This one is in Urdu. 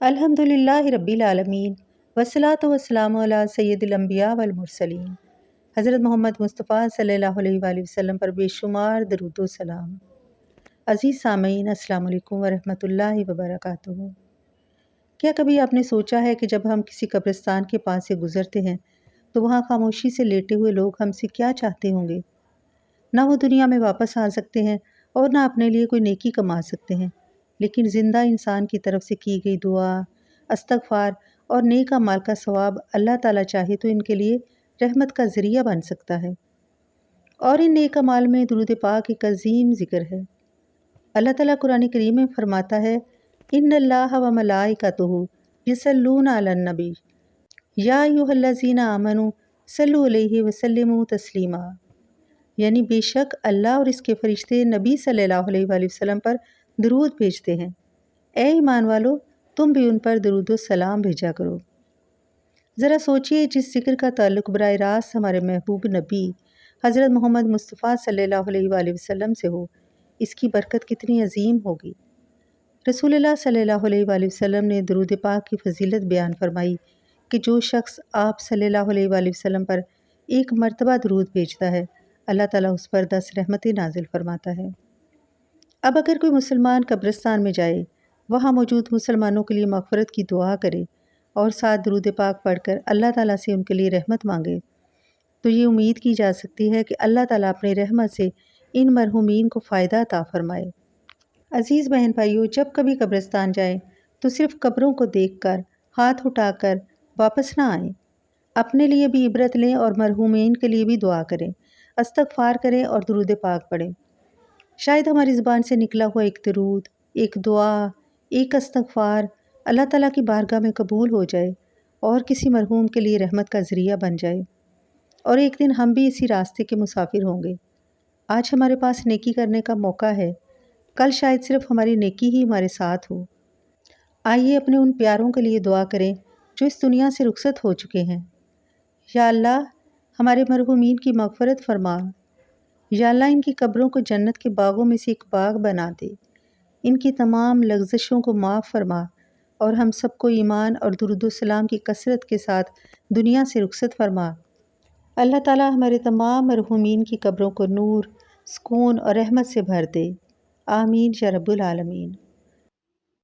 الحمدللہ رب العالمین والصلاۃ والسلام علی سید الانبیاء والمرسلین حضرت محمد مصطفیٰ صلی اللہ علیہ وآلہ وسلم پر بے شمار درود و سلام۔ عزیز سامعین، السلام علیکم ورحمۃ اللہ وبرکاتہ۔ کیا کبھی آپ نے سوچا ہے کہ جب ہم کسی قبرستان کے پاس سے گزرتے ہیں تو وہاں خاموشی سے لیٹے ہوئے لوگ ہم سے کیا چاہتے ہوں گے؟ نہ وہ دنیا میں واپس آ سکتے ہیں اور نہ اپنے لیے کوئی نیکی کما سکتے ہیں، لیکن زندہ انسان کی طرف سے کی گئی دعا، استغفار اور نیک اعمال کا ثواب اللہ تعالیٰ چاہے تو ان کے لیے رحمت کا ذریعہ بن سکتا ہے۔ اور ان نیک اعمال میں درود پاک ایک عظیم ذکر ہے۔ اللہ تعالیٰ قرآن کریم میں فرماتا ہے، ان اللہ و ملائکتہ یصلون علی النبی یا ایھا الذین آمنوا صلوا علیہ وسلموا تسلیما، یعنی بے شک اللہ اور اس کے فرشتے نبی صلی اللہ علیہ وآلہ وسلم پر درود بھیجتے ہیں۔ اے ایمان والو، تم بھی ان پر درود و سلام بھیجا کرو۔ ذرا سوچئے، جس ذکر کا تعلق براہ راست ہمارے محبوب نبی حضرت محمد مصطفیٰ صلی اللہ علیہ وآلہ وسلم سے ہو، اس کی برکت کتنی عظیم ہوگی۔ رسول اللہ صلی اللہ علیہ وآلہ وسلم نے درود پاک کی فضیلت بیان فرمائی کہ جو شخص آپ صلی اللہ علیہ وآلہ وسلم پر ایک مرتبہ درود بھیجتا ہے، اللہ تعالیٰ اس پر 10 رحمتیں نازل فرماتا ہے۔ اب اگر کوئی مسلمان قبرستان میں جائے، وہاں موجود مسلمانوں کے لیے مغفرت کی دعا کرے اور ساتھ درود پاک پڑھ کر اللہ تعالیٰ سے ان کے لیے رحمت مانگے، تو یہ امید کی جا سکتی ہے کہ اللہ تعالیٰ اپنی رحمت سے ان مرحومین کو فائدہ عطا فرمائے۔ عزیز بہن بھائیو، جب کبھی قبرستان جائیں تو صرف قبروں کو دیکھ کر ہاتھ اٹھا کر واپس نہ آئیں، اپنے لیے بھی عبرت لیں اور مرحومین کے لیے بھی دعا کریں، استغفار کریں اور درود پاک پڑھیں۔ شاید ہماری زبان سے نکلا ہوا ایک درود، ایک دعا، ایک استغفار اللہ تعالیٰ کی بارگاہ میں قبول ہو جائے اور کسی مرحوم کے لیے رحمت کا ذریعہ بن جائے، اور ایک دن ہم بھی اسی راستے کے مسافر ہوں گے۔ آج ہمارے پاس نیکی کرنے کا موقع ہے، کل شاید صرف ہماری نیکی ہی ہمارے ساتھ ہو۔ آئیے اپنے ان پیاروں کے لیے دعا کریں جو اس دنیا سے رخصت ہو چکے ہیں۔ یا اللہ، ہمارے مرحومین کی مغفرت فرما۔ یا اللہ، ان کی قبروں کو جنت کے باغوں میں سے ایک باغ بنا دے، ان کی تمام لغزشوں کو معاف فرما اور ہم سب کو ایمان اور درود و سلام کی کثرت کے ساتھ دنیا سے رخصت فرما۔ اللہ تعالیٰ ہمارے تمام مرحومین کی قبروں کو نور، سکون اور رحمت سے بھر دے۔ آمین یا رب العالمین۔